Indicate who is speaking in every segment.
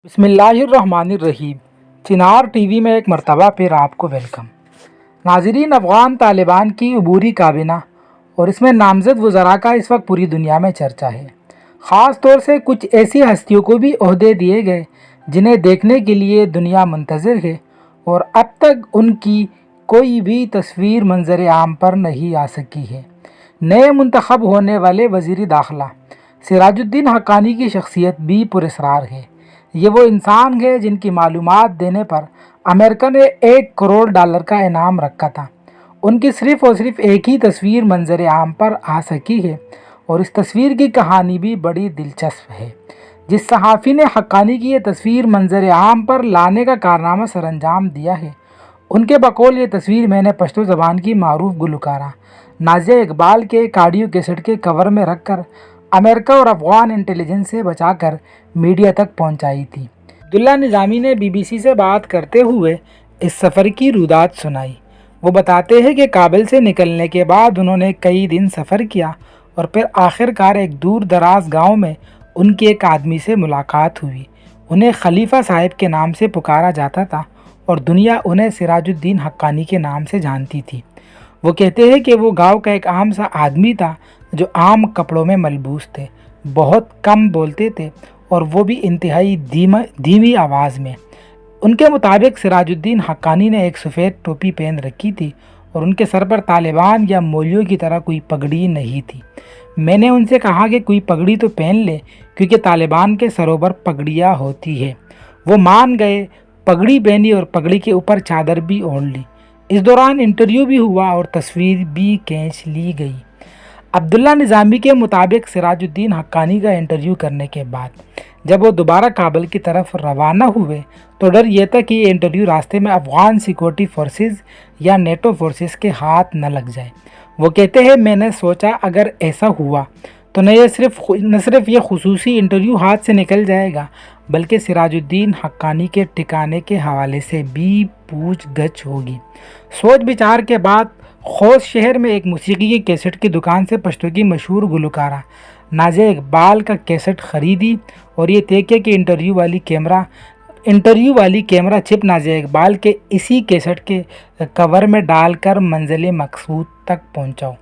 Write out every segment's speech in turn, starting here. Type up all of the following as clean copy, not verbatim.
Speaker 1: बिस्मिल्लाहिर्रहमानिर्रहीम। चिनार टीवी में एक मरतबा फिर आपको वेलकम। नाजरीन, अफ़गान तालिबान की अबूरी काबीना और इसमें नामज़द वज़रा का इस वक्त पूरी दुनिया में चर्चा है। ख़ास तौर से कुछ ऐसी हस्तियों को भी ओहदे दिए गए जिन्हें देखने के लिए दुनिया मुंतज़िर है और अब तक उनकी कोई भी तस्वीर मंजर आम पर नहीं आ सकी है। नए मुंतखब होने वाले वज़ीर दाखिला सिराजुद्दीन हक्कानी की शख्सियत भी पुरस्कार है। ये वो इंसान है जिनकी मालूमात देने पर अमेरिका ने $1 करोड़ का इनाम रखा था। उनकी सिर्फ़ और सिर्फ एक ही तस्वीर मंजर आम पर आ सकी है और इस तस्वीर की कहानी भी बड़ी दिलचस्प है। जिस सहाफ़ी ने हक्कानी की ये तस्वीर मंजर आम पर लाने का कारनामा सरअंजाम दिया है, उनके बकौल ये तस्वीर मैंने पश्तो ज़बान की मारूफ गुलकारा नाज़िया इकबाल के ऑडियो कैसेट के कवर में रखकर अमेरिका और अफ़गान इंटेलिजेंस से बचाकर मीडिया तक पहुंचाई थी। अब्दुल्ला निज़ामी ने बीबीसी से बात करते हुए इस सफ़र की रुदात सुनाई। वो बताते हैं कि काबिल से निकलने के बाद उन्होंने कई दिन सफ़र किया और फिर आखिरकार एक दूर दराज गाँव में उनकी एक आदमी से मुलाकात हुई। उन्हें खलीफा साहिब के नाम से पुकारा जाता था और दुनिया उन्हें सिराजुद्दीन हक्कानी के नाम से जानती थी। वो कहते हैं कि वो गांव का एक आम सा आदमी था जो आम कपड़ों में मलबूस थे, बहुत कम बोलते थे और वो भी इंतहाई धीमी आवाज़ में। उनके मुताबिक सिराजुद्दीन हक्कानी ने एक सफ़ेद टोपी पहन रखी थी और उनके सर पर तालिबान या मौलवियों की तरह कोई पगड़ी नहीं थी। मैंने उनसे कहा कि कोई पगड़ी तो पहन ले क्योंकि तालिबान के सरों पर पगड़ियाँ होती है। वो मान गए, पगड़ी पहनी और पगड़ी के ऊपर चादर भी ओढ़ ली। इस दौरान इंटरव्यू भी हुआ और तस्वीर भी खींच ली गई। अब्दुल्ला निज़ामी के मुताबिक सिराजुद्दीन हक्कानी का इंटरव्यू करने के बाद जब वो दोबारा काबुल की तरफ रवाना हुए तो डर यह था कि ये इंटरव्यू रास्ते में अफ़गान सिक्योरिटी फोर्सेस या नेटो फोर्सेस के हाथ न लग जाए। वो कहते हैं, मैंने सोचा अगर ऐसा हुआ तो न सिर्फ ये खुसूसी इंटरव्यू हाथ से निकल जाएगा बल्कि सिराजुद्दीन हक्कानी के ठिकाने के हवाले से भी पूछ गछ होगी। सोच विचार के बाद खोस शहर में एक मूसीकी की कैसेट की दुकान से पश्तो की मशहूर गुलकारा नाज़िया इकबाल का कैसेट ख़रीदी और ये तय किया कि इंटरव्यू वाली कैमरा चिप नाज़िया इकबाल के इसी कैसेट के कवर में डालकर मंजिल मकसूद तक पहुंचाओ।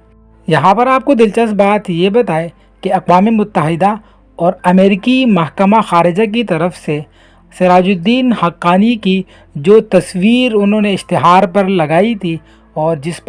Speaker 1: यहाँ पर आपको दिलचस्प बात ये बताए कि अक़वाम मुत्तहिदा और अमेरिकी महकमा ख़ारिजा की तरफ से सिराजुद्दीन हक्कानी की जो तस्वीर उन्होंने इश्तिहार पर लगाई थी और जिस पर